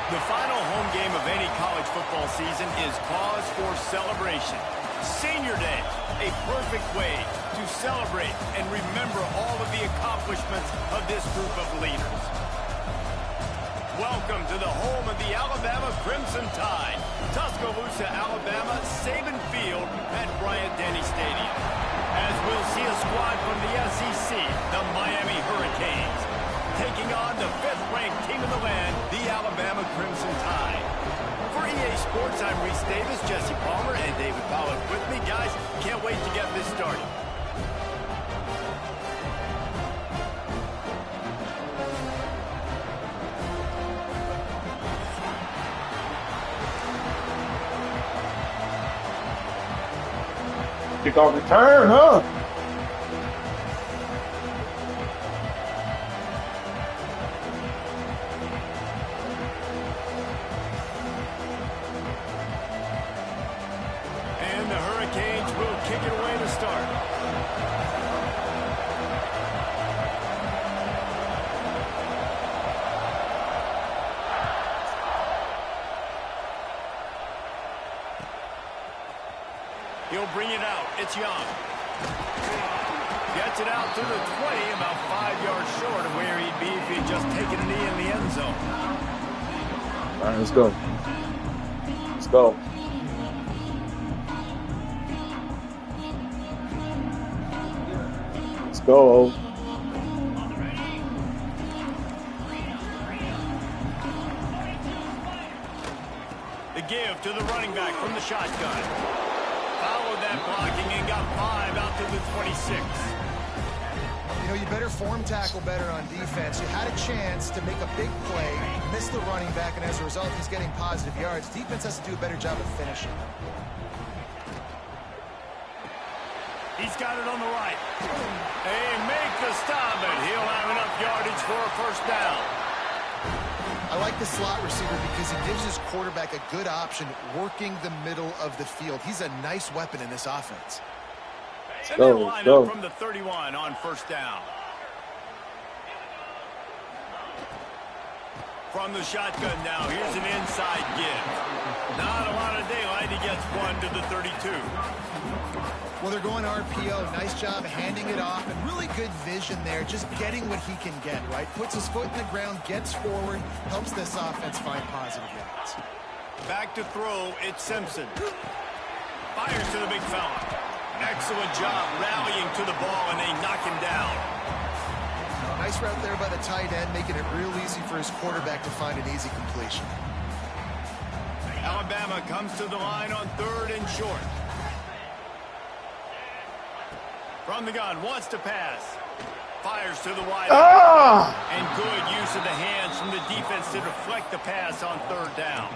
The final home game of any college football season is cause for celebration. Senior Day, a perfect way to celebrate and remember all of the accomplishments of this group of leaders. Welcome to the home of the Alabama Crimson Tide, Tuscaloosa, Alabama, Saban Field at Bryant-Denny Stadium. As we'll see a squad from the SEC, the Miami Hurricanes, taking on the 5th-ranked team in the land, the Alabama Crimson Tide. For EA Sports, I'm Reese Davis, Jesse Palmer, and David Pollack with me. Guys, can't wait to get this started. Kickoff return, huh? And the Hurricanes will kick it away to start. He'll bring it out. It's Young. Gets it out to the 20, about 5 yards short of where he'd be if he'd just taken a knee in the end zone. All right, let's go. Let's go. Let's go. The give to the running back from the shotgun. Followed that blocking and got 5 out to the 26. You know, you better form tackle better on defense. You had a chance to make a big play, missed the running back, and as a result, he's getting positive yards. Defense has to do a better job of finishing. He's got it on the right. They make the stop, and he'll have enough yardage for a first down. I like the slot receiver because he gives his quarterback a good option working the middle of the field. He's a nice weapon in this offense. And they'll line up from the 31 on first down. From the shotgun now, here's an inside give. Not a lot of daylight. He gets 1 to the 32. Well, they're going RPO. Nice job handing it off, and really good vision there, just getting what he can get, right? Puts his foot in the ground, gets forward, helps this offense find positive yards. Back to throw, it's Simpson. Fires to the big fella. Excellent job rallying to the ball, and they knock him down. Nice route there by the tight end, making it real easy for his quarterback to find an easy completion. Alabama comes to the line on 3rd and short. From the gun, wants to pass. Fires to the wide. And good use of the hands from the defense to deflect the pass on 3rd down.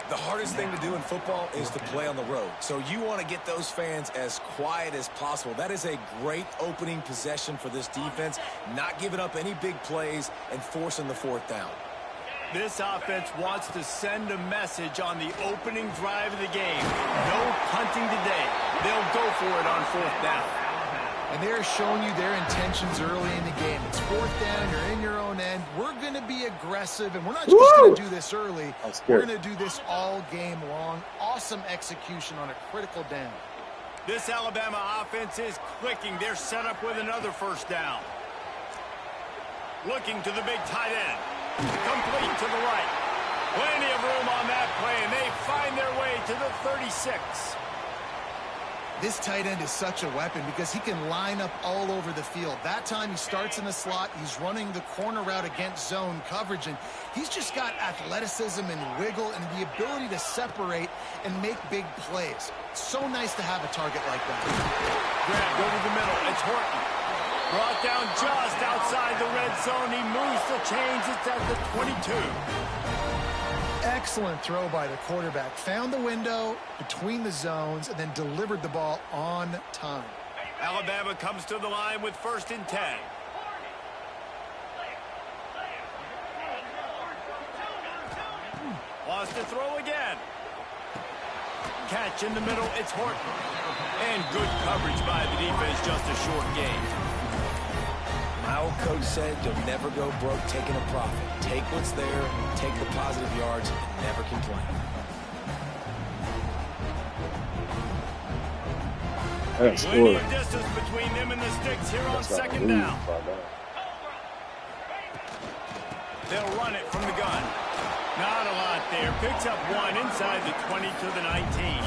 The hardest thing to do in football is to play on the road. So you want to get those fans as quiet as possible. That is a great opening possession for this defense, not giving up any big plays and forcing the 4th down. This offense wants to send a message on the opening drive of the game. No punting today. They'll go for it on 4th down. And they're showing you their intentions early in the game. It's 4th down, you're in your own end. We're going to be aggressive, and we're not just going to do this early. We're going to do this all game long. Awesome execution on a critical down. This Alabama offense is clicking. They're set up with another first down. Looking to the big tight end. Complete to the right. Plenty of room on that play, and they find their way to the 36. This tight end is such a weapon because he can line up all over the field. That time he starts in the slot. He's running the corner route against zone coverage, and he's just got athleticism and wiggle and the ability to separate and make big plays. It's so nice to have a target like that. Grabbed over the middle. It's Horton. Brought down just outside the red zone. He moves the chains. It's at the 22. Excellent throw by the quarterback. Found the window between the zones and then delivered the ball on time. Alabama comes to the line with 1st and 10. Wants to throw again. Catch in the middle. It's Horton. And good coverage by the defense. Just a short gain. My old coach said you'll never go broke taking a profit. Take what's there, take the positive yards, and never complain. Plenty of distance between them and the sticks here on second down. They'll run it from the gun. Not a lot there. Picks up one inside the 20 to the 19.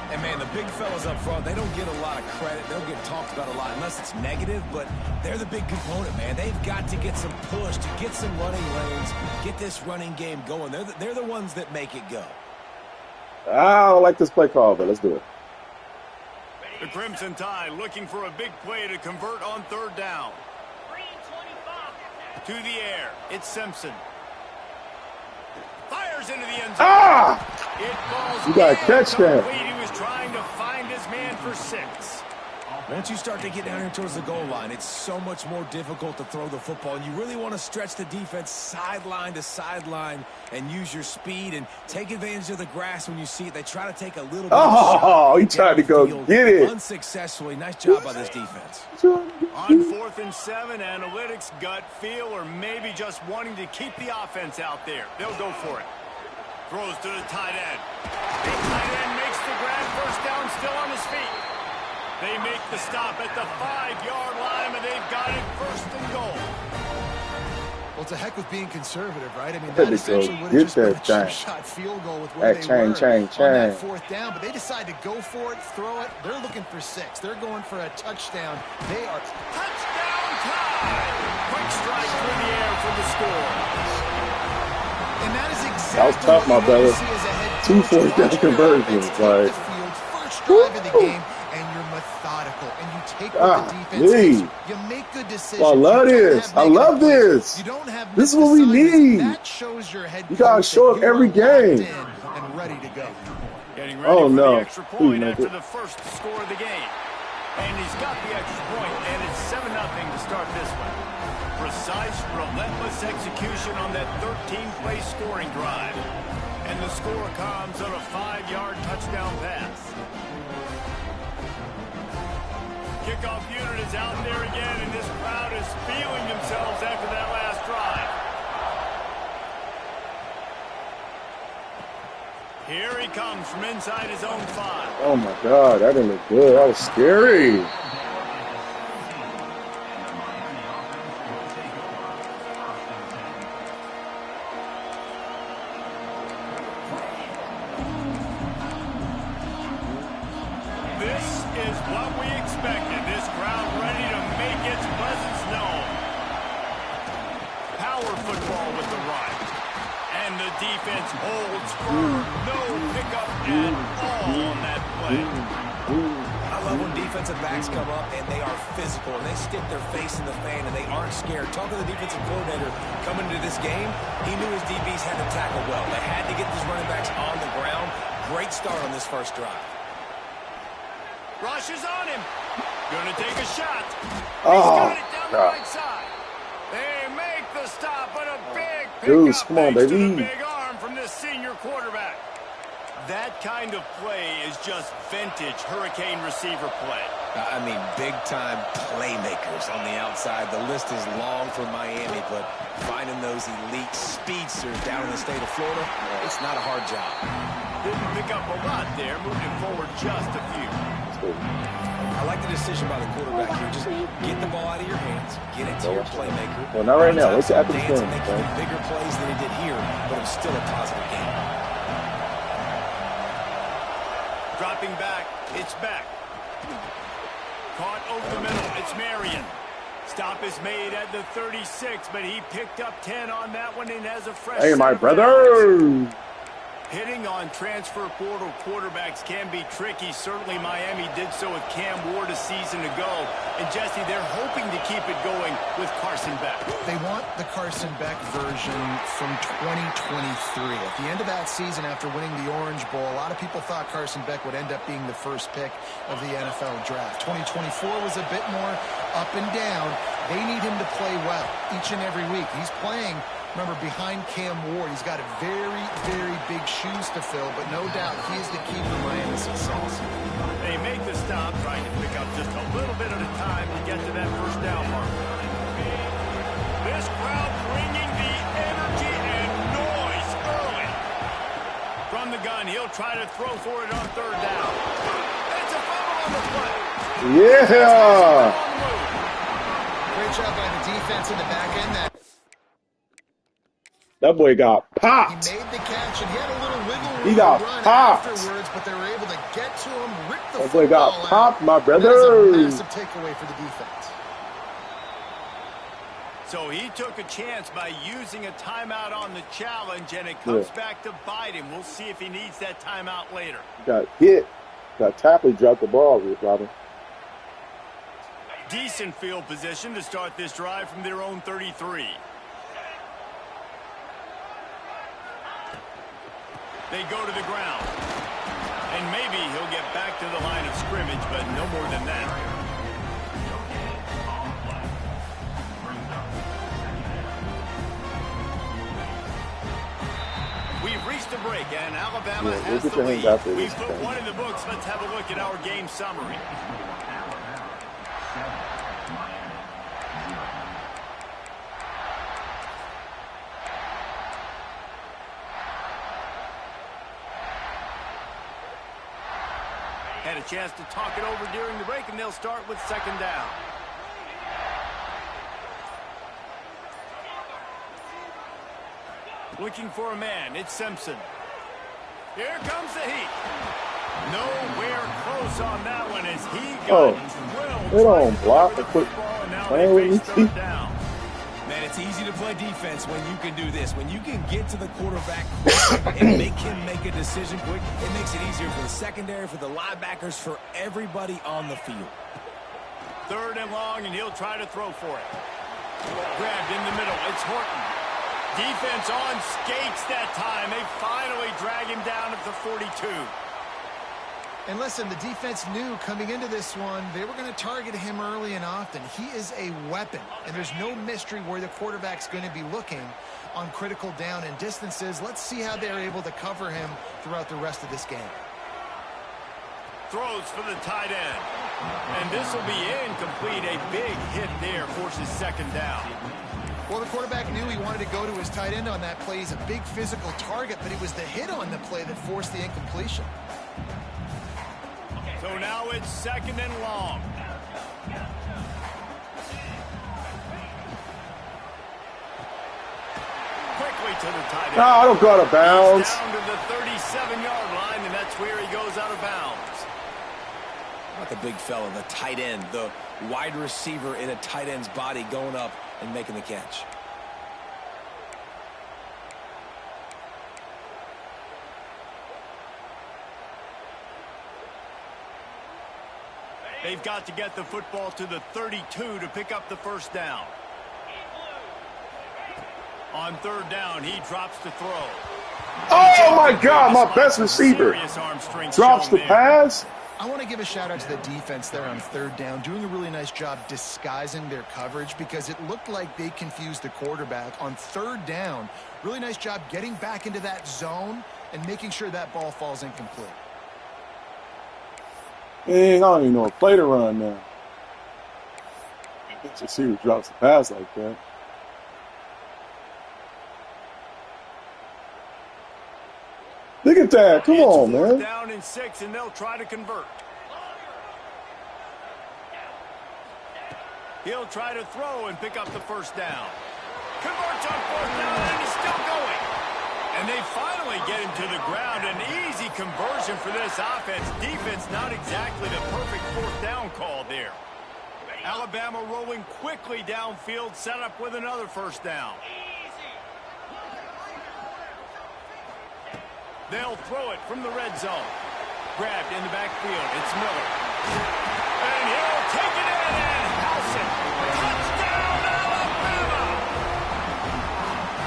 And, man, the big fellas up front, they don't get a lot of credit. They'll get talked about a lot unless it's negative, but they're the big component, man. They've got to get some push, to get some running lanes, get this running game going. They're the ones that make it go. I don't like this play call, but let's do it. The Crimson Tide looking for a big play to convert on third down. To the air, it's Simpson. Fires into the end zone. Ah! It falls. You gotta catch that. He was trying to find his man for 6. Once you start to get down here towards the goal line, it's so much more difficult to throw the football. And you really want to stretch the defense sideline to sideline and use your speed and take advantage of the grass when you see it. They try to take a little bit of a shot. He tried to go get it. Unsuccessfully. Nice job by this defense. On 4th and 7, analytics, gut feel, or maybe just wanting to keep the offense out there. They'll go for it. Throws to the tight end. The tight end makes the grab, first down, still on his feet. They make the stop at the 5-yard line, and they've got it first and goal. Well, it's a heck with being conservative, right? I mean, that essentially would have just been a chip-shot field goal with where they were on that 4th down. But they decide to go for it, throw it. They're looking for 6. They're going for a touchdown. They are touchdown time. Quick strike through the air for the score. And that is exactly that was tough, my brother. 2 4th-down conversions, like. First drive of the game, and you're methodical, and you take what the defense is. You make good decisions. Well, I love this. I love this. You don't have this is what we need. That shows your head. You gotta show up every game. And ready to go. Getting ready for the extra point after the first score of the game. And he's got the extra point, and it's 7-0 to start this one. Precise, relentless execution on that 13-play scoring drive. And the score comes on a 5-yard touchdown pass. Kickoff unit is out there again, and this crowd is feeling themselves after that last drive. Here he comes from inside his own 5. Oh, my God. That didn't look good. That was scary. Defense holds firm. No pickup at all on that play. I love when defensive backs come up and they are physical and they stick their face in the fan and they aren't scared. Talking to the defensive coordinator coming into this game, he knew his DBs had to tackle well. They had to get these running backs on the ground. Great start on this first drive. Rush is on him. Gonna take a shot. Oh, he's got it down the right side. They make the stop, but a big Deuce, pickup come on, thanks to baby. the big arm from this senior quarterback. That kind of play is just vintage Hurricane receiver play. I mean, big-time playmakers on the outside. The list is long for Miami, but finding those elite speedsters down in the state of Florida, it's not a hard job. Didn't pick up a lot there, moved him forward just a few. I like the decision by the quarterback here. Just get the ball out of your hands, get it to your playmaker. Well, not right now. Let's after the game. Make bigger plays than he did here, but it was still a positive game. Dropping back, it's back. Caught over the middle, it's Marion. Stop is made at the 36, but he picked up 10 on that one and has a fresh. Hey, my brother. Hitting on transfer portal quarterbacks can be tricky. Certainly Miami did so with Cam Ward a season ago. And Jesse, they're hoping to keep it going with Carson Beck. They want the Carson Beck version from 2023. At the end of that season, after winning the Orange Bowl, a lot of people thought Carson Beck would end up being the first pick of the NFL draft. 2024 was a bit more up and down. They need him to play well each and every week. He's playing, remember, behind Cam Ward. He's got very, very big shoes to fill, but no doubt he is the key for Miami's success. They make the stop, trying to pick up just a little bit at a time to get to that first down mark. This crowd bringing the energy and noise early. From the gun, he'll try to throw for it on third down. It's a fumble on the play. Yeah. Great job by the defense in the back end. That boy got He popped. made the catch, and he had a little wiggle room He got to run popped. afterwards, but they were able to get to him, rip the That boy got football popped, out. my That is brother. a massive takeaway for the defense. So he took a chance by using a timeout on the challenge, and it comes back to bite him. We'll see if he needs that timeout later. Got hit. Got tackled, dropped the ball, Robin. Decent field position to start this drive from their own 33. They go to the ground. And maybe he'll get back to the line of scrimmage, but no more than that. We've reached a break, and Alabama has the lead. We've put one in the books. Let's have a look at our game summary. Had a chance to talk it over during the break, and they'll start with second down. Looking for a man. It's Simpson. Here comes the heat. Nowhere close on that one as he got drilled. They don't block the quick. Third down. Man, it's easy to play defense when you can do this. When you can get to the quarterback quick and make him make a decision quick, it makes it easier for the secondary, for the linebackers, for everybody on the field. Third and long, and he'll try to throw for it. Grabbed in the middle. It's Horton. Defense on skates that time. They finally drag him down at the 42. And listen, the defense knew coming into this one, they were going to target him early and often. He is a weapon, and there's no mystery where the quarterback's going to be looking on critical down and distances. Let's see how they're able to cover him throughout the rest of this game. Throws for the tight end. And this will be incomplete. A big hit there forces second down. Well, the quarterback knew he wanted to go to his tight end on that play. He's a big physical target, but it was the hit on the play that forced the incompletion. So now it's second and long. Quickly to the tight end. No, I don't go out of bounds. He's down to the 37-yard line, and that's where he goes out of bounds. How about the big fella, the tight end, the wide receiver in a tight end's body going up and making the catch. They've got to get the football to the 32 to pick up the first down. On third down, he drops to throw. Oh, my God, my best receiver drops the pass. I want to give a shout out to the defense there on third down, doing a really nice job disguising their coverage because it looked like they confused the quarterback on third down. Really nice job getting back into that zone and making sure that ball falls incomplete. Dang, I don't even know a play to run now. Let's just see who drops the pass like that. Look at that. Come on, man. Down in 6, and they'll try to convert. He'll try to throw and pick up the first down. Converts on fourth down, and he's still going. And they finally get him to the ground. An easy conversion for this offense. Defense not exactly the perfect fourth down call there. Alabama rolling quickly downfield, set up with another first down. They'll throw it from the red zone. Grabbed in the backfield. It's Miller. And he'll take it in and house it. Touchdown, Alabama!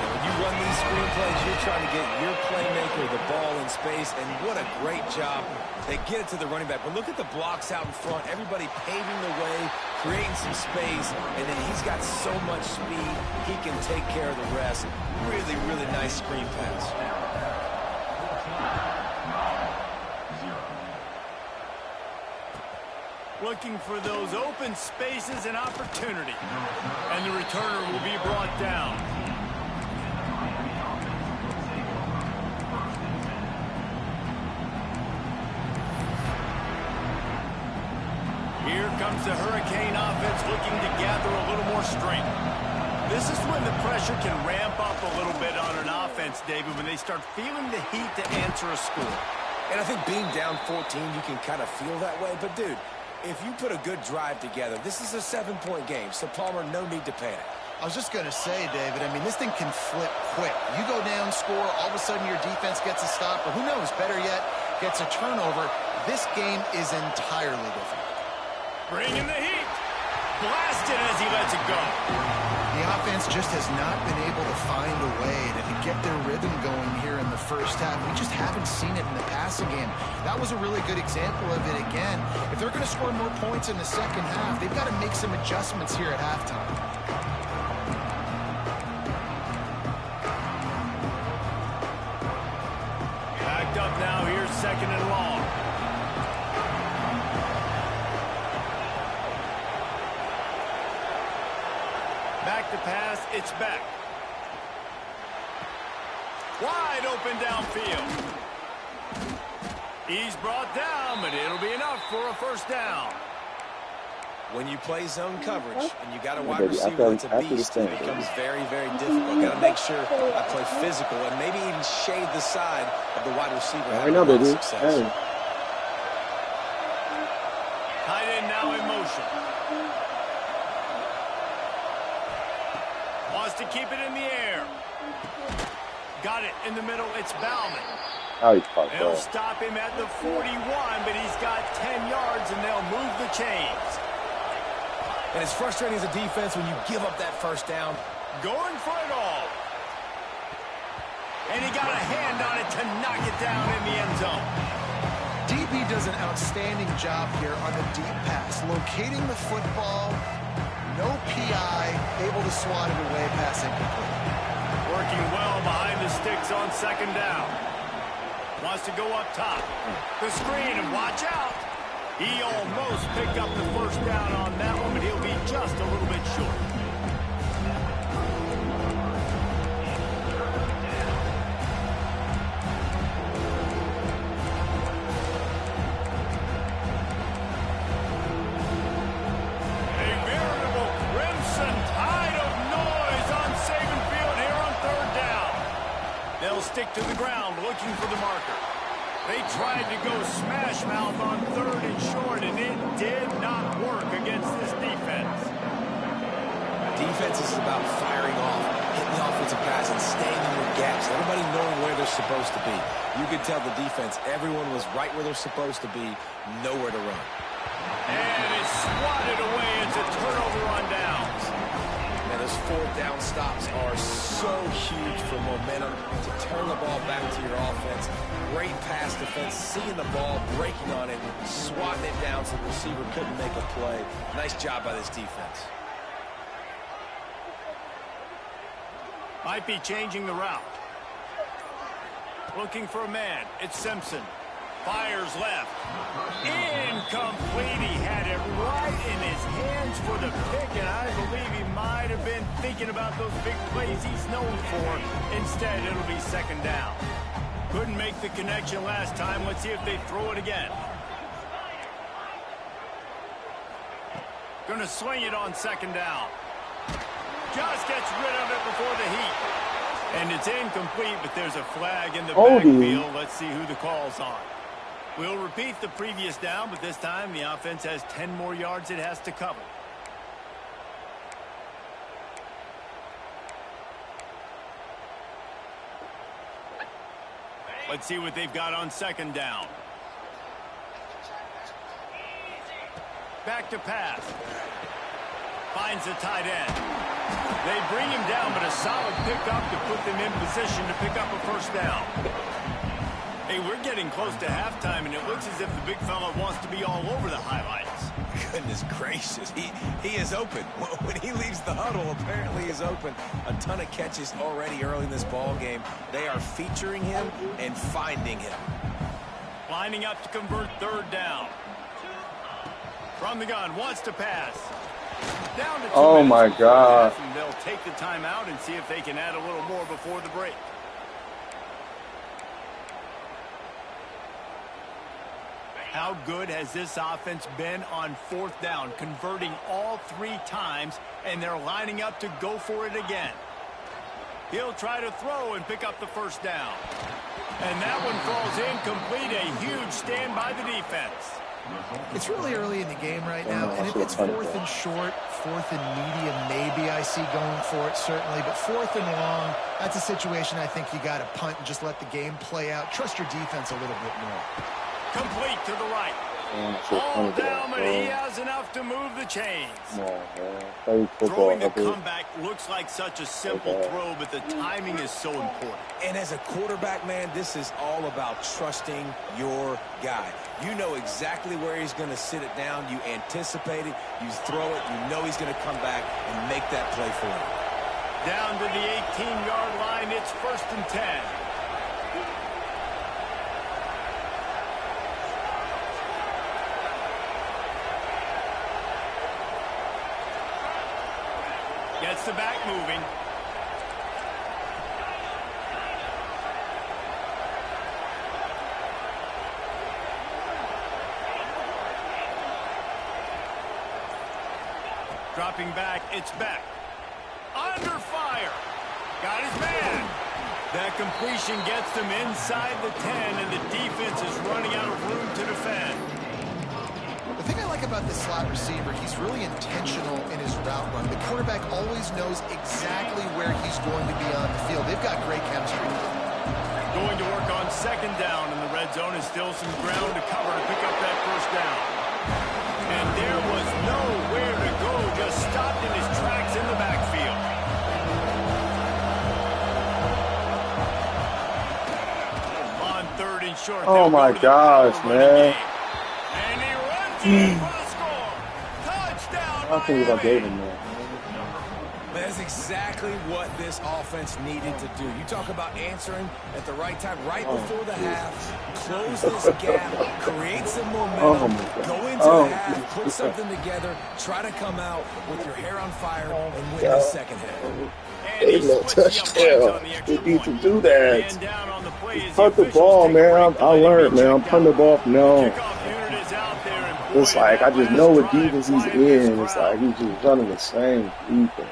When you run these screenplays, you're trying to get your playmaker the ball in space, and what a great job. They get it to the running back, but look at the blocks out in front. Everybody paving the way, creating some space, and then he's got so much speed, he can take care of the rest. Really, really nice screen pass. looking for those open spaces and opportunity. And the returner will be brought down. Here comes the Hurricane offense looking to gather a little more strength. This is when the pressure can ramp up a little bit on an offense, David, when they start feeling the heat to answer a score. And I think being down 14, you can kind of feel that way. But, dude, if you put a good drive together, this is a 7-point game. So, Palmer, no need to panic. I was just going to say, David, I mean, this thing can flip quick. You go down, score, all of a sudden your defense gets a stop, or who knows, better yet, gets a turnover. This game is entirely different. Bringing the heat. Blasted as he lets it go. The offense just has not been able to find a way to get their rhythm going here in the first half. We just haven't seen it in the passing game. That was a really good example of it again. If they're going to score more points in the second half, they've got to make some adjustments here at halftime. Backed up now. Here's second and long. Back to pass, it's back. Wide open downfield. He's brought down, but it'll be enough for a first down. When you play zone coverage and you got a wide receiver that's a beast, it becomes very, very difficult. Got to make sure I play physical and maybe even shade the side of the wide receiver. I know, baby. Hey. Tight end now in motion. Wants to keep it in the air. Got it in the middle. It's Bauman. Oh, he's fucked They'll up. stop him at the 41, but he's got 10 yards, and they'll move the chains. And it's frustrating as a defense when you give up that first down. Going for it all. And he got a hand on it to knock it down in the end zone. DB does an outstanding job here on the deep pass, locating the football, no PI, able to swat it away, pass incomplete. Working well behind the sticks on second down. Wants to go up top. The screen, and watch out. He almost picked up the first down on that one, but he'll be just a little bit short. A veritable crimson tide of noise on Saban Field here on third down. They'll stick to the ground looking for the marker. They tried to go smash mouth on third and short, and it did not work against this defense. Defense is about firing off, hitting the offensive pass, and staying in your gaps. Everybody knowing where they're supposed to be. You could tell the defense, everyone was right where they're supposed to be, nowhere to run. And it's swatted away. It's a turnover on downs. And those fourth down stops are so huge for momentum to turn the ball back to your offense. Great pass defense, seeing the ball, breaking on it, swatting it down so the receiver couldn't make a play. Nice job by this defense. Might be changing the route. Looking for a man. It's Simpson. Fires left. Incomplete. He had it right in his hands for the pick, and I believe he might have been thinking about those big plays he's known for. Instead, it'll be second down. Couldn't make the connection last time. Let's see if they throw it again. Gonna swing it on second down. Just gets rid of it before the heat. And it's incomplete, but there's a flag in the backfield. Let's see who the call's on. We'll repeat the previous down, but this time the offense has 10 more yards it has to cover. Let's see what they've got on second down. Back to pass. Finds the tight end. They bring him down, but a solid pickup to put them in position to pick up a first down. Hey, we're getting close to halftime, and it looks as if the big fella wants to be all over the highlights. Goodness gracious, he is open. When he leaves the huddle, apparently he's open. A ton of catches already early in this ball game. They are featuring him and finding him. Lining up to convert third down. From the gun, wants to pass. Down to 2 Oh minutes my before God. half, and they'll take the timeout and see if they can add a little more before the break. How good has this offense been on 4th down, converting all 3 times, and they're lining up to go for it again. He'll try to throw and pick up the 1st down. And that one falls incomplete. A huge stand by the defense. It's really early in the game right now, and if it's 4th and short, 4th and medium, maybe I see going for it, certainly. But 4th and long, that's a situation I think you got to punt and just let the game play out. Trust your defense a little bit more. Complete to the right. All down, but he has enough to move the chains. Throwing the comeback looks like such a simple throw, but the timing is so important. And as a quarterback, man, this is all about trusting your guy. You know exactly where he's going to sit it down. You anticipate it. You throw it. You know he's going to come back and make that play for you. Down to the 18-yard line. It's 1st and 10. Gets the back moving. Dropping back, it's back. Under fire. Got his man. That completion gets them inside the 10, and the defense is running out of room to defend. The thing I like about this slot receiver, he's really intentional in his route run. The quarterback always knows exactly where he's going to be on the field. They've got great chemistry. Going to work on 2nd down, and the red zone is still some ground to cover to pick up that 1st down. And there was nowhere to go, just stopped in his tracks in the backfield. On 3rd and short. Oh my gosh, man. And he runs in for the score. Touchdown, I think if I Miami. gave him that. That's exactly what this offense needed to do. You talk about answering at the right time, right before the half, close this gap, create some momentum, go into the half, put something together, try to come out with your hair on fire and win the second half. And he Ain't no switched the uprights touchdown. on the They extra need to point. do that. Man down on the play as Punt the officials ball, take a man. break to I let him learned, be man. I'm checked punting the out. ball from now on. Kickoff unit is out there, and boy, It's like I that just last know what drive defense he's quieted this in. It's crowd. like he's just running the same defense.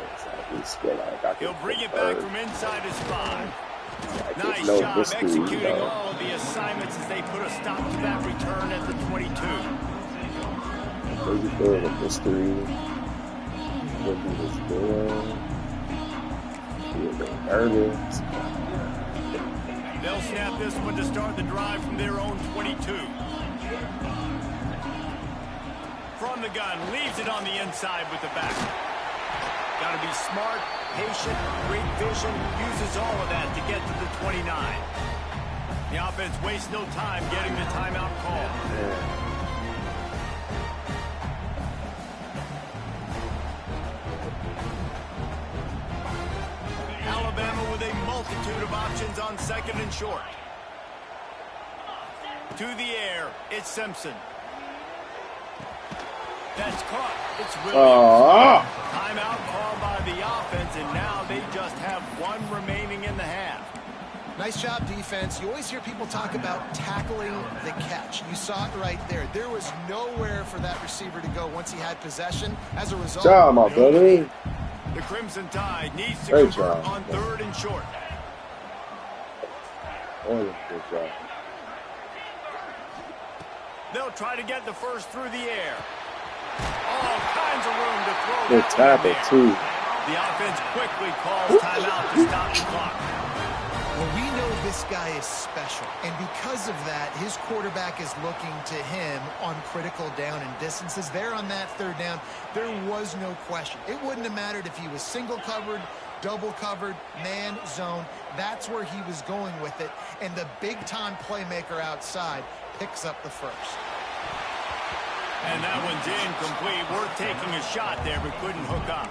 I just feel like I He'll can bring it back from inside his 5. like Nice no job mystery, executing you know. all of the assignments as they put a stop to that return at the 22. Maybe feel the mystery. What he was doing. He was nervous. They'll snap this one to start the drive from their own 22. From the gun, leaves it on the inside with the back. Got to be smart, patient, great vision, uses all of that to get to the 29. The offense wastes no time getting the timeout call. Alabama with a multitude of options on 2nd and short. To the air, it's Simpson. That's caught. It's Williams. Timeout called by the offense, and now they just have 1 remaining in the half. Nice job, defense. You always hear people talk about tackling the catch. You saw it right there. There was nowhere for that receiver to go once he had possession. As a result, Good job, my brother. The Crimson Tide needs to Great convert job. on 3rd and short. Oh, good job. They'll try to get the 1st through the air. All kinds of room to throw Good that one in tackle, there. too. The offense quickly calls timeout to stop the clock. Well, we know this guy is special, and because of that, his quarterback is looking to him on critical down and distances. There on that 3rd down, there was no question. It wouldn't have mattered if he was single covered, double covered, man, zone. That's where he was going with it, and the big-time playmaker outside picks up the 1st. And that one's incomplete. We're taking a shot there, but couldn't hook up.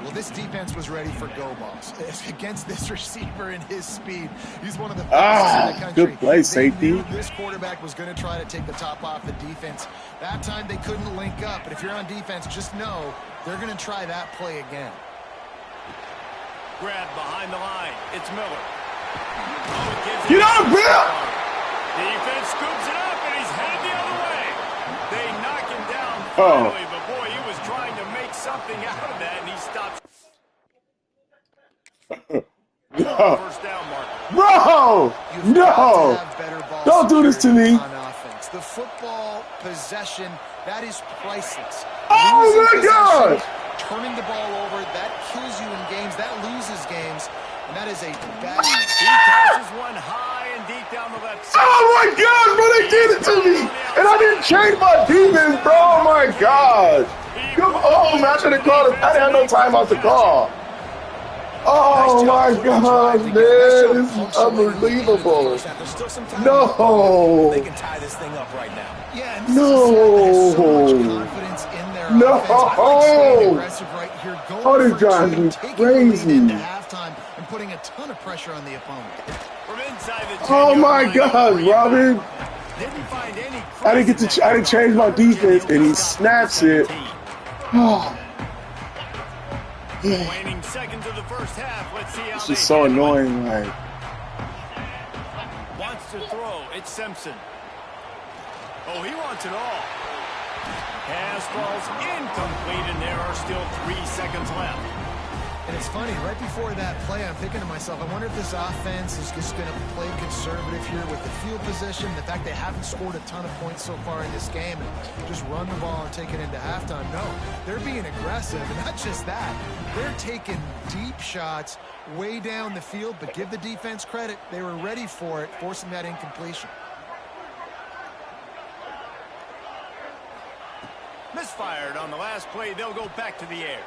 Well, this defense was ready for go balls. Against this receiver and his speed, he's one of the fastest in the country. Good play, safety. They knew this quarterback was going to try to take the top off the defense. That time they couldn't link up, but if you're on defense, just know they're going to try that play again. Grab behind the line. It's Miller. Get out of Bill! Defense scoops it up, and he's headed the other way. They knock him down finally, but boy, he was trying to make something out of that, and he stops. No. First down marker. Bro! No! Don't do this to me. On offense. The football possession, that is priceless. Oh my God! Turning the ball over, that kills you in games, that loses games, and that is a bad. He tosses one high and deep down the left side. Oh my God, bro, they did it to me. And I didn't change my defense, bro. Oh my God. Come on, man. I should have called it. I didn't have no timeout to call. Oh my God, man. This is unbelievable. No. They can tie this thing up right now. Yeah, No. so much confidence in their No. offense. I like staying aggressive right here, going Oh, this for drives two, me taking the lead crazy. into halftime and putting a ton of pressure on the opponent. From inside the Oh 10-yard my line, God, Robin. Didn't find any I didn't change my defense, and he snaps it. Oh, Waning seconds of the first half. Let's see how this they is so handle it. annoying. Like, Wants to throw. It's Simpson. Oh, he wants it all. Pass falls incomplete, and there are still 3 seconds left. And it's funny, right before that play, I'm thinking to myself, I wonder if this offense is just going to play conservative here with the field position, the fact they haven't scored a ton of points so far in this game, and just run the ball and take it into halftime. No, they're being aggressive, and not just that. They're taking deep shots way down the field, but give the defense credit. They were ready for it, forcing that incompletion. Misfired on the last play. They'll go back to the air.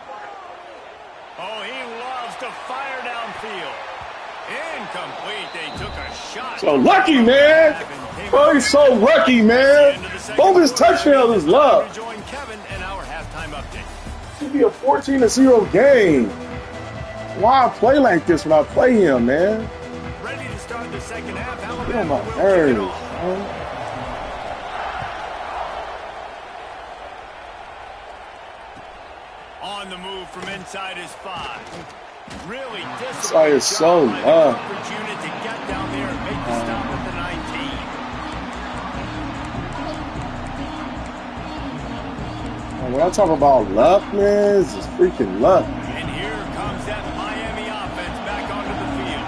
Oh, he loves to fire downfield. Incomplete. They took a shot. so lucky, man. Bro, he's so lucky, man. Both his touchdowns is luck. Join Kevin and our halftime update. Should be a 14-0 game. Why I play like this when I play him, man? Ready to start the second half. Get on Alabama my will kick it nerves, off. man. On the move from inside his 5. Really This guy is so disciplined low. coverage unit to get down there and make the stop at the 19. And when I talk about luck, man, this is freaking luck. And here comes that Miami offense back onto the field.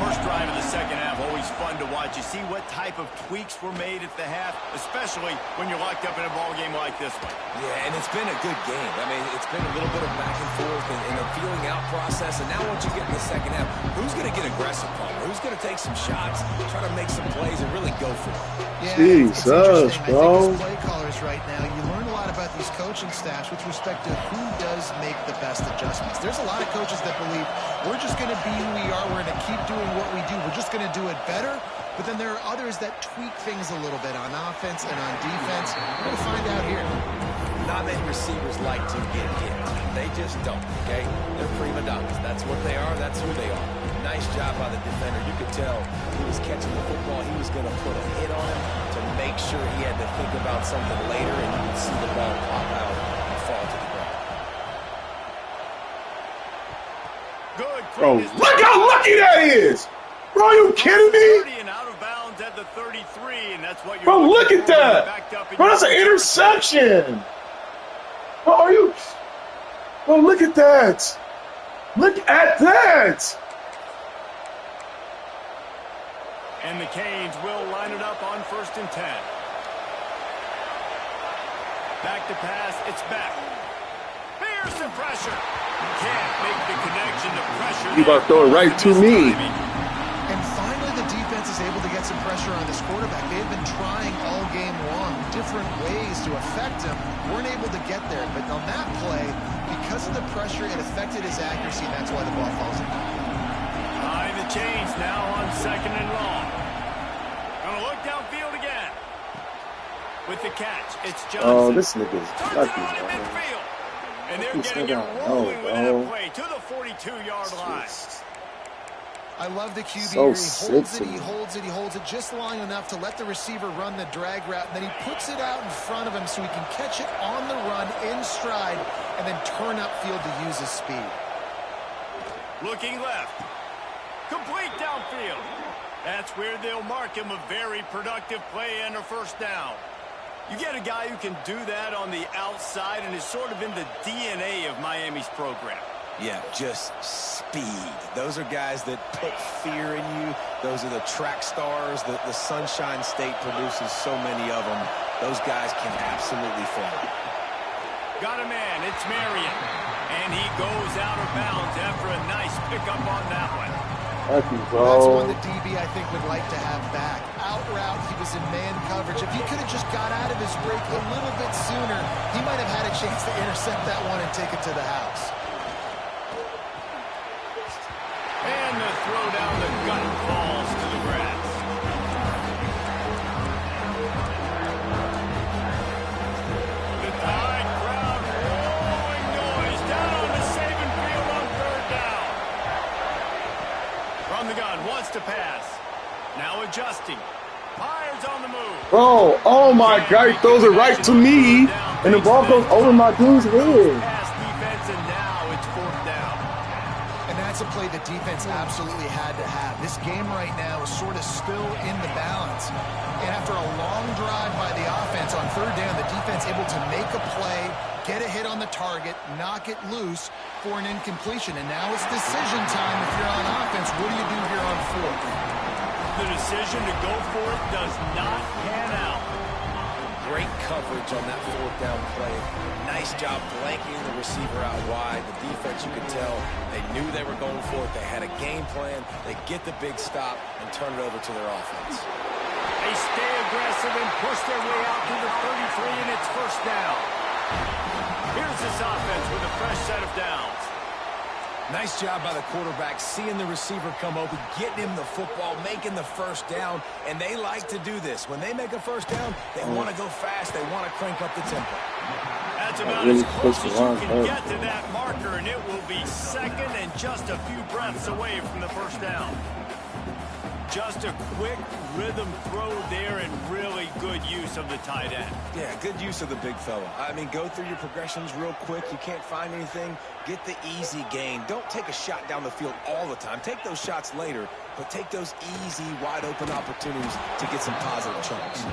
First drive of the second half, always fun to watch. You see what type of tweaks were made at the half, especially when you're locked up in a ball game like this one. Yeah, and it's been a good game. I mean, it's been a little bit of back and forth and a feeling out process. And now once you get in the second half, who's going to get aggressive, Palmer? Who's going to take some shots, try to make some plays, and really go for it? Yeah, Jesus, it's interesting. bro. I think as play callers right now, you learn a lot about these coaching staffs with respect to who does make the best adjustments. There's a lot of coaches that believe we're just going to be who we are. We're going to keep doing what we do. We're just going to do it better. But then there are others that tweak things a little bit on offense and on defense. We're going to find out here. Not many receivers like to get hit. They just don't, okay? They're prima donnas. That's what they are. That's who they are. Nice job by the defender. You could tell he was catching the football. He was going to put a hit on him to make sure he had to think about something later, and you could see the ball pop out and fall to the ground. Good. Bro, look how lucky that is. Bro, are you kidding me? 30 and out of bounds at the 33, and that's what you're Bro, look looking at for when you're that. backed up in Bro, your that's an own interception. Bro, are you? Bro, look at that. Look at that. And the Canes will line it up on 1st and 10. Back to pass. It's back. Here's the pressure. Can't make the connection to pressure. You about to throw it right to me. And finally, the defense is able to get some pressure on this quarterback. They've been trying all game long different ways to affect him. Weren't able to get there. But on that play, because of the pressure, it affected his accuracy, and that's why the ball falls in. Behind the chains now on 2nd and long. Gonna look downfield again. With the catch, it's Johnson. Oh, this nigga's Turns it lucky, on in man. midfield. And they're Fucking getting still it got rolling with that bro. play to the 42-yard line. I love the QB So here. He sick holds to it, he me. holds it, he holds it just long enough to let the receiver run the drag route, and then he puts it out in front of him so he can catch it on the run in stride and then turn upfield to use his speed. Looking left. Complete downfield. That's where they'll mark him a very productive play and a first down. You get a guy who can do that on the outside and is sort of in the DNA of Miami's program. Yeah, just speed. Those are guys that put fear in you. Those are the track stars. The Sunshine State produces so many of them. Those guys can absolutely fly. Got a man. It's Marion. And he goes out of bounds after a nice pickup on that one. Thank you, That's one bro. the DB, I think, would like to have back. Out route, he was in man coverage. If he could have just got out of his break a little bit sooner, he might have had a chance to intercept that one and take it to the house. And the throw down the gut falls to the grass. The Tide crowd rolling noise down on the Saban field on third down. From the gun, wants to pass. Now adjusting. Fires on the move. Bro, oh my God, he throws it right to me, and the ball goes over my dude's head. Pass defense, and now it's fourth down. And that's a play the defense absolutely had to have. This game right now is sort of still in the balance. And after a long drive by the offense on third down, the defense able to make a play, get a hit on the target, knock it loose for an incompletion. And now it's decision time if you're on offense. What do you do here on fourth? The decision to go for it does not pan out. Great coverage on that fourth down play. Nice job blanking the receiver out wide. The defense, you could tell, they knew they were going for it. They had a game plan. They get the big stop and turn it over to their offense. They stay aggressive and push their way out to the 33, and it's first down. Here's this offense with a fresh set of downs. Nice job by the quarterback, seeing the receiver come open, getting him the football, making the first down, and they like to do this. When they make a first down, they want to go fast. They want to crank up the tempo. That's about really as close push as the you line can hard. get to that marker, and it will be second and just a few breaths away from the first down. Just a quick rhythm throw there and really good use of the tight end. Yeah, good use of the big fella. I mean, go through your progressions real quick. You can't find anything. Get the easy gain. Don't take a shot down the field all the time. Take those shots later, but take those easy, wide-open opportunities to get some positive chunks.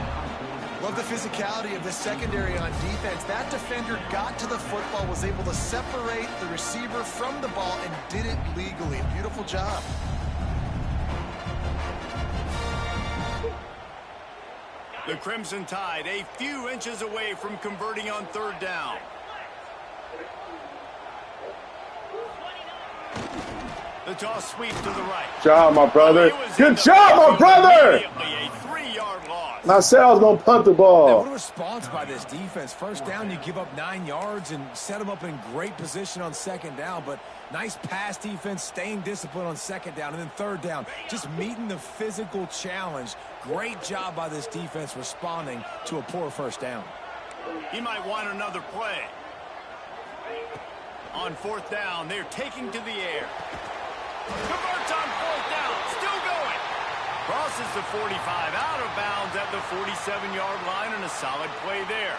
Love the physicality of the secondary on defense. That defender got to the football, was able to separate the receiver from the ball, and did it legally. Beautiful job. The Crimson Tide a few inches away from converting on third down. The toss sweep to the right. Good job, my brother. Good job, my brother. A 3-yard loss. And I said I was going to punt the Now, what a ball. response by this defense. First down, you give up 9 yards and set them up in great position on second down, but nice pass defense, staying disciplined on second down, and then third down, just meeting the physical challenge. Great job by this defense responding to a poor first down. He might want another play. On fourth down, they're taking to the air. Converts on fourth down, still going. Crosses the 45, out of bounds at the 47-yard line, and a solid play there.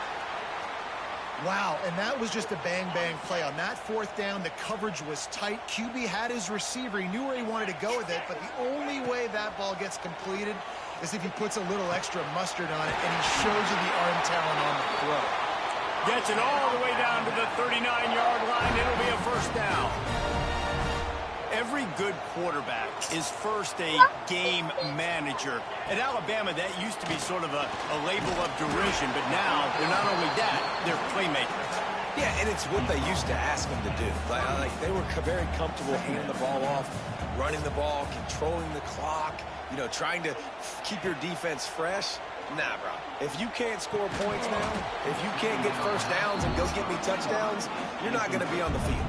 Wow, and that was just a bang-bang play. On that fourth down, the coverage was tight. QB had his receiver. He knew where he wanted to go with it, but the only way that ball gets completed is if he puts a little extra mustard on it, and he shows you the arm talent on the throw. Gets it all the way down to the 39-yard line. It'll be a first down. Every good quarterback is first a game manager. At Alabama, that used to be sort of a label of derision, but now they're not only that, they're playmakers. Yeah, and it's what they used to ask them to do. Like they were very comfortable handing the ball off, running the ball, controlling the clock, you know, trying to keep your defense fresh. Nah, bro. If you can't score points now, if you can't get first downs and go get me touchdowns, you're not going to be on the field.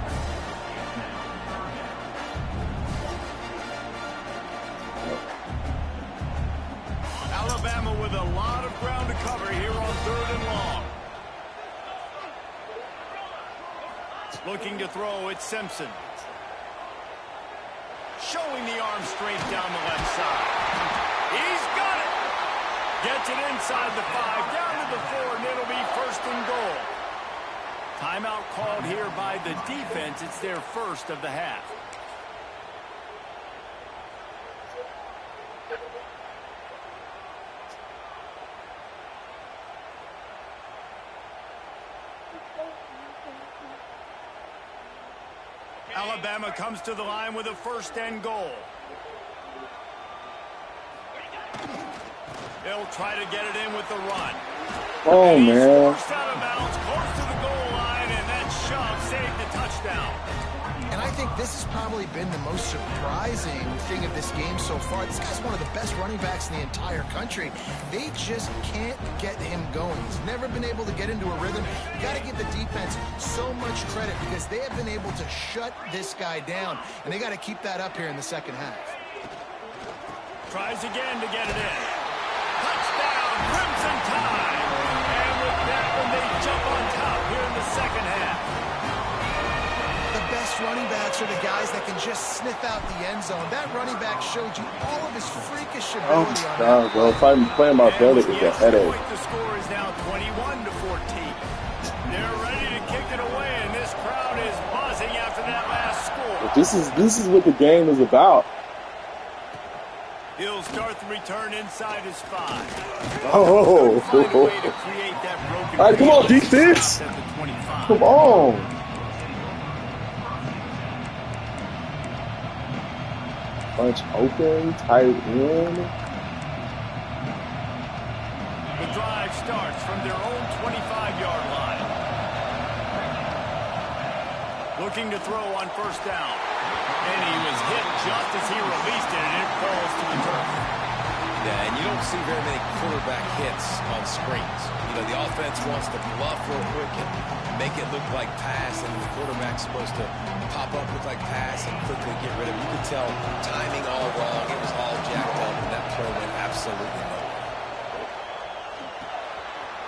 Alabama with a lot of ground to cover here on third and long. Looking to throw, it's Simpson. Showing the arm straight down the left side. He's got it. Gets it inside the 5, down to the 4, and it'll be first and goal. Timeout called here by the defense. It's their first of the half. Alabama comes to the line with a first and goal. They'll try to get it in with the run. Oh, and man. Forced out of bounds, close to the goal line, and that shove saved the touchdown. And I think this has probably been the most surprising thing of this game so far. This guy's one of the best running backs in the entire country. They just can't get him going. He's never been able to get into a rhythm. You got to give the defense so much credit because they have been able to shut this guy down, and they got to keep that up here in the second half. Tries again to get it in. Touchdown, Crimson Tide. And with that one, they jump on top here in the second half. The best running backs are the guys that can just sniff out the end zone. That running back showed you all of his freakish Oh, ability on God, that. bro. If I'm playing my brother, it's a headache. The score is now 21-14. They're ready to kick it away, and this crowd is buzzing after that last score. But this is what the game is about. He'll start the return inside his 5. Oh. Find a way to create that broken All right, come on, field. defense. At the 25. Come on. Bunch open, tight end. The drive starts from their own 25-yard line. Looking to throw on first down. And he was hit just as he released it, and it falls to the turf. Yeah, and you don't see very many quarterback hits on screens. You know, the offense wants to bluff real quick and make it look like pass, and the quarterback's supposed to pop up, look like pass, and quickly get rid of it. You could tell timing all wrong. It was all jacked up, and that play went absolutely nowhere.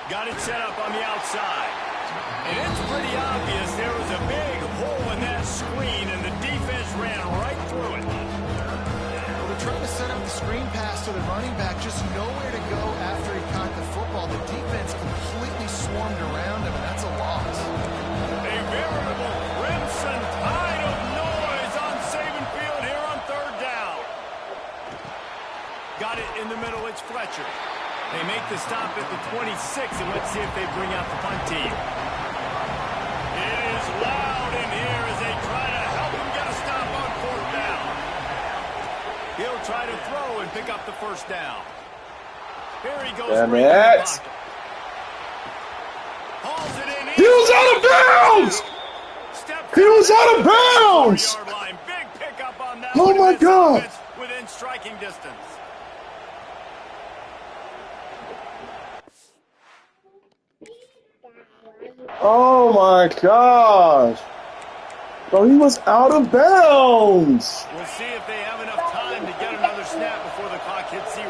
Got it set up on the outside. And it's pretty obvious there was a big hole in that screen, and the defense ran right through it. They're trying to set up the screen pass to the running back, just nowhere to go after he caught the football. The defense completely swarmed around him, and that's a loss. A veritable crimson tide of noise on Saban Field here on third down. Got it in the middle. It's Fletcher. They make the stop at the 26, and let's see if they bring out the punt team. It is loud in here as they try to help him get a stop on fourth down. He'll try to throw and pick up the first down. Here he goes. Damn right in the it. pocket. Hauls it in. He was out of bounds. He was out of bounds. Line. Big pickup on that Oh, one, my and this God. offense within striking distance. Oh my gosh. Bro, he was out of bounds. We'll see if they have enough time to get another snap before the clock hits 0.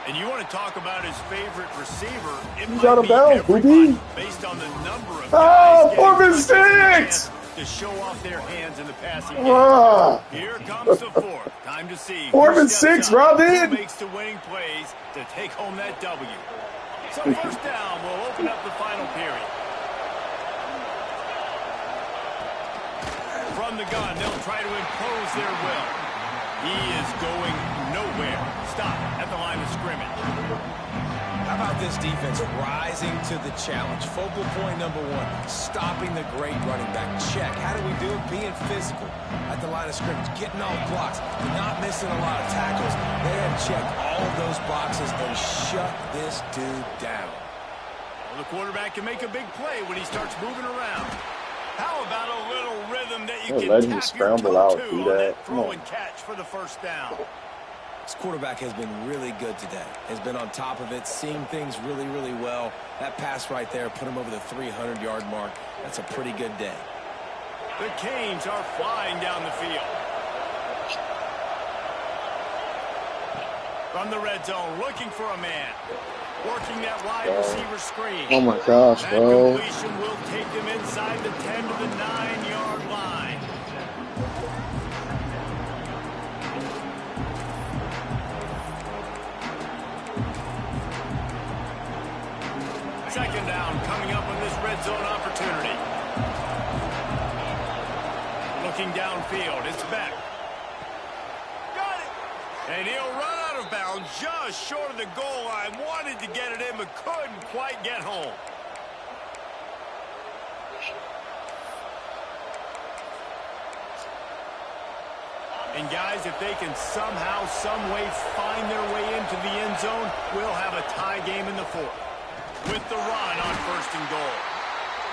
And you want to talk about his favorite receiver? It He's might out of be bounds, everybody, baby. based on the number of Oh, guys 4th and getting 6. to show off their hands in the passing game. Ah. Here comes the 4th. Time to see. 4th who and steps 6, up, Robin. who makes the winning plays to take home that W. So first down will open up the final period. From the gun, they'll try to impose their will. He is going nowhere. Stop at the line of scrimmage. How about this defense rising to the challenge? Focal point number 1, stopping the great running back. Check. How do we do it? Being physical at the line of scrimmage, getting all blocks, not missing a lot of tackles. They have checked all of those boxes and shut this dude down. Well, the quarterback can make a big play when he starts moving around. How about a little rhythm that you can let him tap your scramble toe out, to do on that. that Come throw on. and catch for the first down? This quarterback has been really good today. Has been on top of it, seeing things really, really well. That pass right there put him over the 300-yard mark. That's a pretty good day. The Canes are flying down the field. From the red zone, looking for a man. Working that wide receiver screen. Oh my gosh, That bro. completion will take them inside the 10 to the 9-yard line. Second down coming up on this red zone opportunity. Looking downfield, it's Beck. Got it. And he'll run out of bounds just short of the goal line. Wanted to get it in, but couldn't quite get home. And guys, if they can somehow, some way find their way into the end zone, we'll have a tie game in the fourth. With the run on 1st and goal.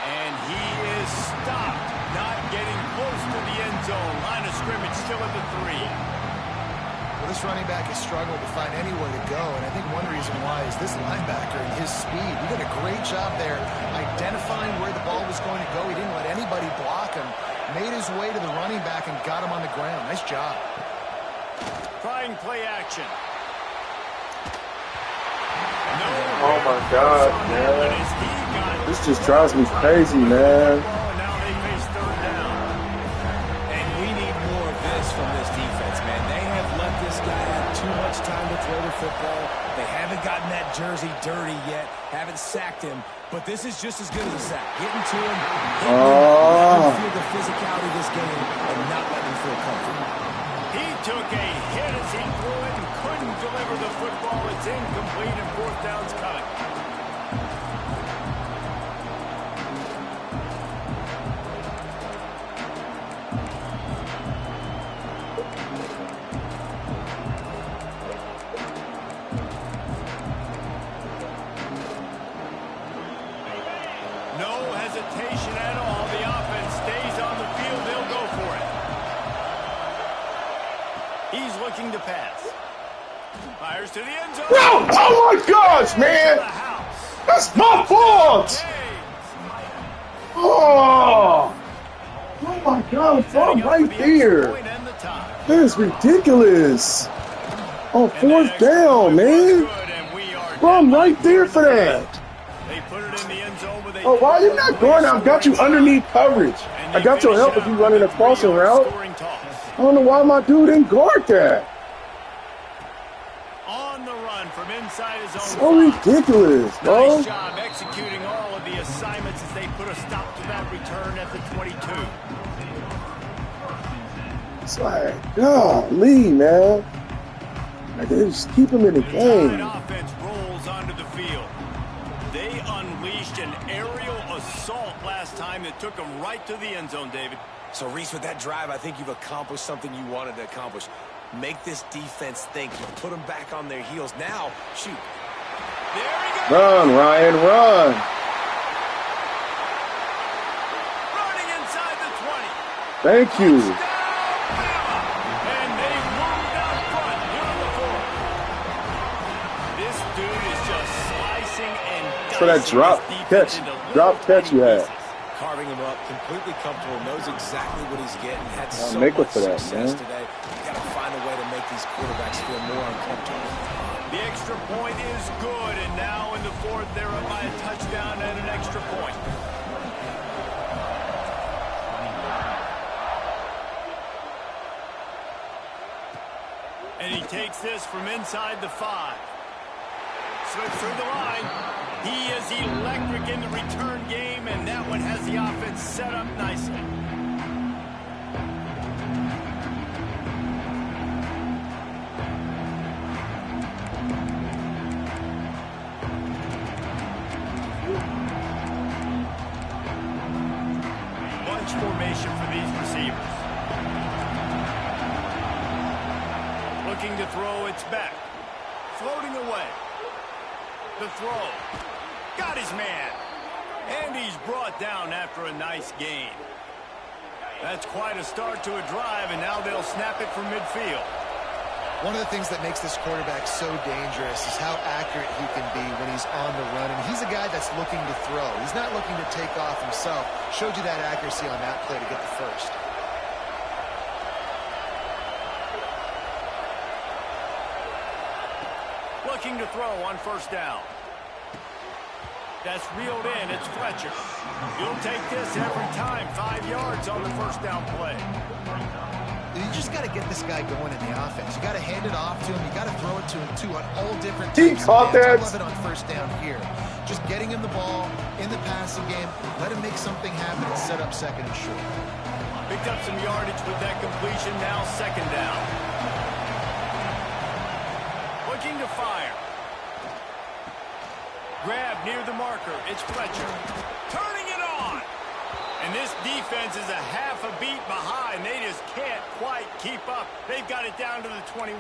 And he is stopped, not getting close to the end zone. Line of scrimmage still at the 3. Well, this running back has struggled to find anywhere to go, and I think one reason why is this linebacker and his speed. He did a great job there identifying where the ball was going to go. He didn't let anybody block him. Made his way to the running back and got him on the ground. Nice job. Trying play action. Oh my God, man. This just drives me crazy, man. Now they face 3rd down. And we need more of this from this defense, man. They have let this guy have too much time to throw the football. They haven't gotten that jersey dirty yet. Haven't sacked him. But this is just as good as a sack. Getting to him, letting him feel the physicality of this game, and not letting him feel comfortable. He took a hit as he threw it and couldn't deliver the football. It's incomplete and 4th down's coming. No hesitation at all. The offense stays on the field. They'll go for it. He's looking to pass. Fires to the end zone. Bro, oh my gosh, man. That's my fault. Oh my God, bro, I'm right there. That is ridiculous. On 4th down, man. Bro, I'm right there for that. Oh, why are you not going? I've got you underneath coverage. I got your help if you running a crossing route. I don't know why my dude didn't guard that. On the run from inside his own. So ridiculous, bro. Nice job executing all of the assignments as they put a stop to that return at the 22. It's like, golly, man. Like, they just keep him in the game. Offense rolls onto the field. They unleashed an aerial assault last time that took them right to the end zone, David. So, Reese, with that drive, I think you've accomplished something you wanted to accomplish. Make this defense think. You put them back on their heels. Now, shoot. There he goes. Run, Ryan, run. Running inside the 20. Thank you. And they moved out front here on the 4th. This dude is just slicing and dicing For that drop catch you had. Carving him up, completely comfortable, knows exactly what he's getting. Had so make much up for that, success man. today. Got to find a way to make these quarterbacks feel more uncomfortable. The extra point is good, and now in the 4th, they're up by a touchdown and an extra point. And he takes this from inside the 5. Slips through the line. He is electric in the return game, and that one has the offense set up nicely. Bunch formation for these receivers. Looking to throw, it's back. Floating away. The throw. Got his man. And he's brought down after a nice gain. That's quite a start to a drive, and now they'll snap it from midfield. One of the things that makes this quarterback so dangerous is how accurate he can be when he's on the run. And he's a guy that's looking to throw. He's not looking to take off himself. Showed you that accuracy on that play to get the first. Looking to throw on 1st down. That's reeled in. It's Fletcher. He'll take this every time. 5 yards on the first down play. You just got to get this guy going in the offense. You got to hand it off to him. You got to throw it to him, too, on all different He types caught of that. downs. I love it on first down here. Just getting him the ball in the passing game. Let him make something happen and set up second and short. Picked up some yardage with that completion. Now second down. Looking to fire. Grab near the marker. It's Fletcher. Turning it on. And this defense is a half a beat behind. They just can't quite keep up. They've got it down to the 21.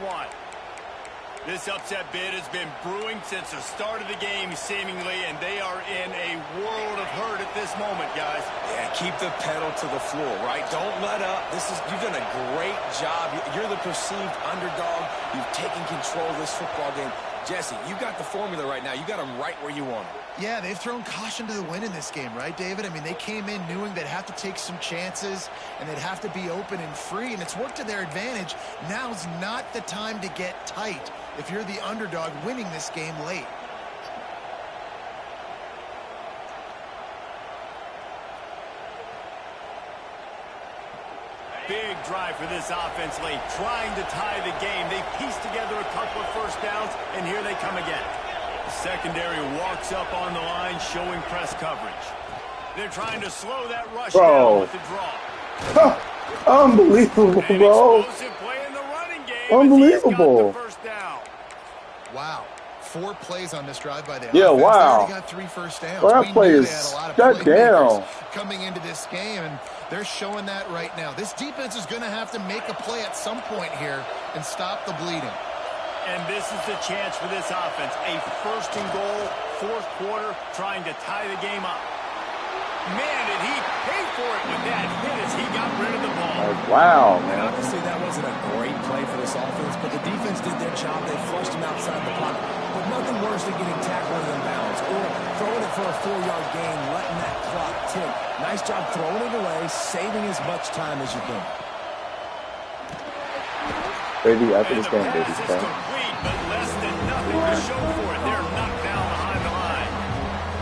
This upset bid has been brewing since the start of the game, seemingly, and they are in a world of hurt at this moment, guys. Yeah, keep the pedal to the floor, right? Don't let up. You've done a great job. You're the perceived underdog. You've taken control of this football game. Jesse, you got the formula right now. You got them right where you want them. Yeah, they've thrown caution to the wind in this game, right, David? I mean, they came in knowing they'd have to take some chances and they'd have to be open and free, and it's worked to their advantage. Now's not the time to get tight if you're the underdog winning this game late. Big drive for this offense late, trying to tie the game. They pieced together a couple of first downs, and here they come again. The secondary walks up on the line, showing press coverage. They're trying to slow that rush down with the draw. Unbelievable, An bro. explosive play in the running game. Unbelievable. As he's got the first down. Wow. 4 plays on this drive by the Yeah, offense. wow. They already got 3 first downs. Well, that We play knew is they had a lot of shut playmakers down. coming into this game, and they're showing that right now. This defense is going to have to make a play at some point here and stop the bleeding. And this is the chance for this offense. A first and goal, fourth quarter, trying to tie the game up. Man, did he pay for it with that hit as he got rid of the ball. Like, wow, And man. obviously that wasn't a great play for this offense, but the defense did their job. They flushed him outside the pocket. But nothing worse than getting tackled in bounds or throwing it for a 4-yard gain, letting that clock tick. Nice job throwing it away, saving as much time as you can. Baby, after And this the game, baby. pass is Okay? complete, but less than nothing to show for it. They're knocked down behind the line.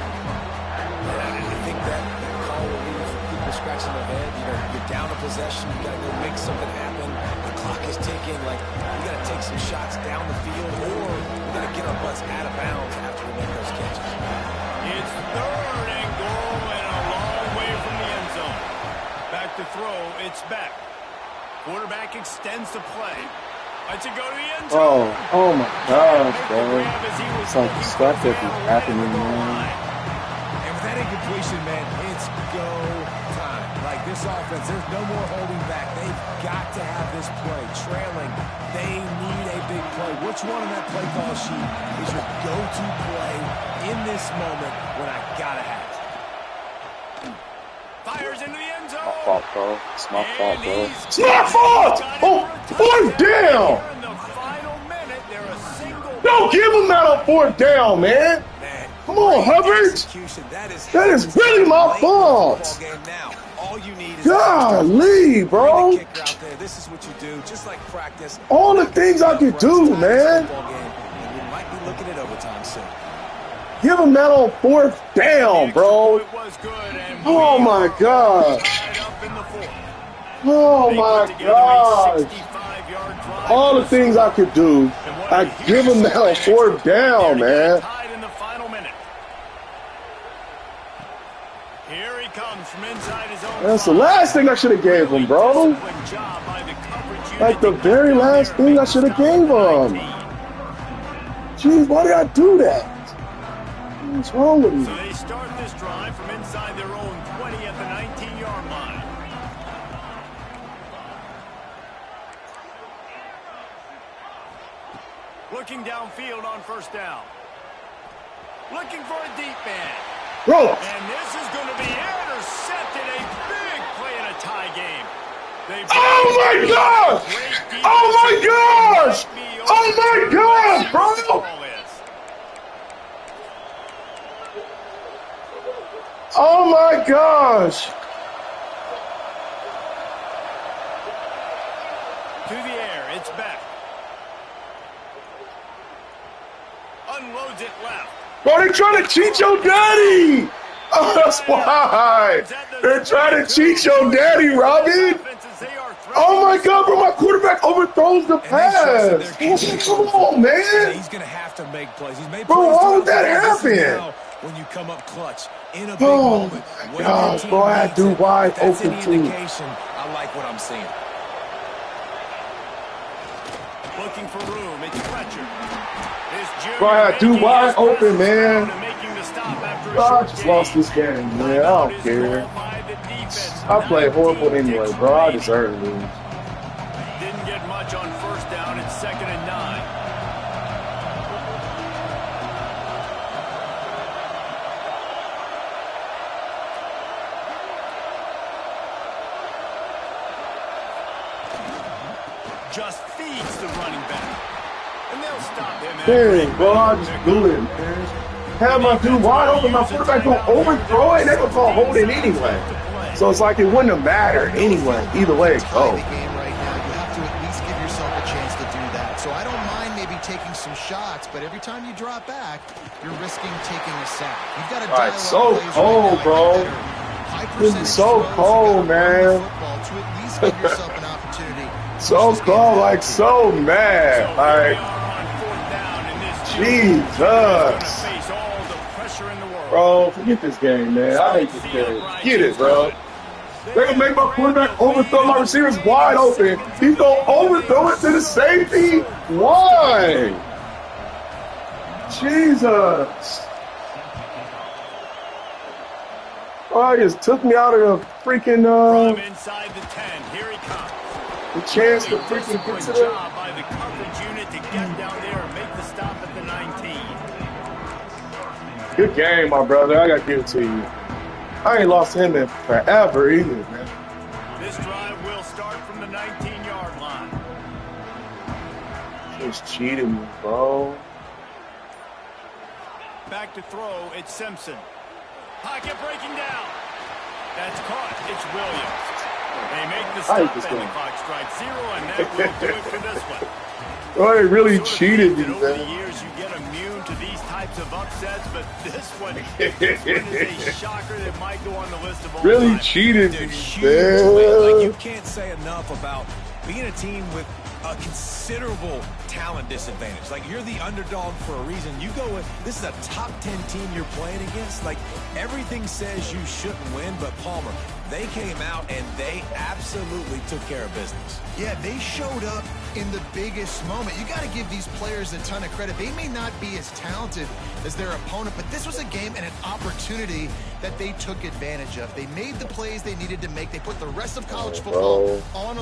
Yeah, I think that call will leave people scratching their head. You know, you're down a possession, you got to go make something happen. The clock is ticking. Like, we got to take some shots down the field, or we got to get our butts out of bounds after we make those catches. It's third and goal and a long way from the end zone. Back to throw, it's back. Quarterback extends the play. Lets it go to the end zone. Oh my gosh, bro. It's like stuff that is happening, man. And with that incompletion, man, it's go time. Like, this offense, there's no more holding back. They've got to have this play. Trailing, they need a big play. Which one on that play call sheet is your go-to play in this moment when I got to have it? Fires into the end zone. My fault, bro. It's my fault, bro. And It's my fault! Oh, fourth down! in the final minute, they're a single. Don't give him that on fourth down, man. Man, Come on, Hubbard. execution. That is really my late in the fault. football game now. All you need is Golly, bro. bring the kicker out there. This is what you do, just like practice. All the things I could do, man. Football game, and we might be looking at overtime soon. Give him that on fourth down, bro. It was good, and Oh, my God. tied up in the fourth. Oh, They my put together a gosh. 65-yard drive. All the things I could do, I give him that on fourth down, man. Tied in the final minute. Here he comes from inside his own. That's the 5. last thing I should have gave him, bro. Disciplined job by the coverage unit Like the to get very down last there thing and I make should have the stop gave at him. 19. Jeez, why did I do that? What's wrong with me? So they start this drive from inside their own 20 at the 19-yard line. Looking downfield on first down. Looking for a deep man. Bro, And this is going to be intercepted. A big play in a tie game. oh my gosh! Oh my gosh! Oh my gosh, bro! Oh my gosh! To the air, it's back. Unloads it left. Bro, they trying to cheat your daddy. Oh, that's why. They're trying to cheat your daddy, Robin. Oh, my God, bro. My quarterback overthrows the pass. Come on, man. He's going to have to make plays. He's made bro, plays. why would that happen? When you come up clutch in a big Oh, moment. my gosh, bro. I had to do wide open, too. I like what I'm seeing. Looking for room. It's Fletcher. Bro, I had to do wide open, man. I just lost this game, man. I don't care. I played horrible anyway, bro. I deserve to lose. Didn't get much on first down. It's 2nd and 9. Just feeds the running back. And they'll stop him. Dang, bro, I just do it, man. Have my dude wide open, my quarterback gonna overthrow it, they gonna call holding anyway. So it's like it wouldn't have mattered anyway, either way it goes. The game right now, you have to at least give yourself a chance to do that. So I don't mind maybe taking some shots, but every time you drop back, you're risking taking a sack. You've got to dial up so plays cold, right bro. This is so cold, man. To at least give yourself an opportunity. So cold, like so mad. Like, Jesus. Bro, forget this game, man. I hate this game. Get it, bro. They're going to make my quarterback overthrow my receivers wide open. He's going to overthrow it to the safety. Why? Jesus. Oh, he just took me out of the freaking, From inside the 10, here he comes. The chance to freaking get to the... job by the coverage unit to get down there and make the stop at the 19. Good game, my brother. I got to give it to you. I ain't lost him in forever either, man. This drive will start from the 19-yard line. Just cheated me, bro. Back to throw, it's Simpson. Pocket breaking down. That's caught. It's Williams. They make the stop and the clock strikes 0, and that will do it for this one. Oh, they really cheated me, Over the man. years, you get immune to these types of upsets, but this one is a shocker that might go on the list of all Really time. cheated me, Huge man. win. Like, you can't say enough about being a team with a considerable talent disadvantage. Like, you're the underdog for a reason. You go with, this is a top 10 team you're playing against. Like, everything says you shouldn't win, but Palmer, they came out and they absolutely took care of business. Yeah, they showed up in the biggest moment. You got to give these players a ton of credit. They may not be as talented as their opponent, but this was a game and an opportunity that they took advantage of. They made the plays they needed to make. They put the rest of college football on a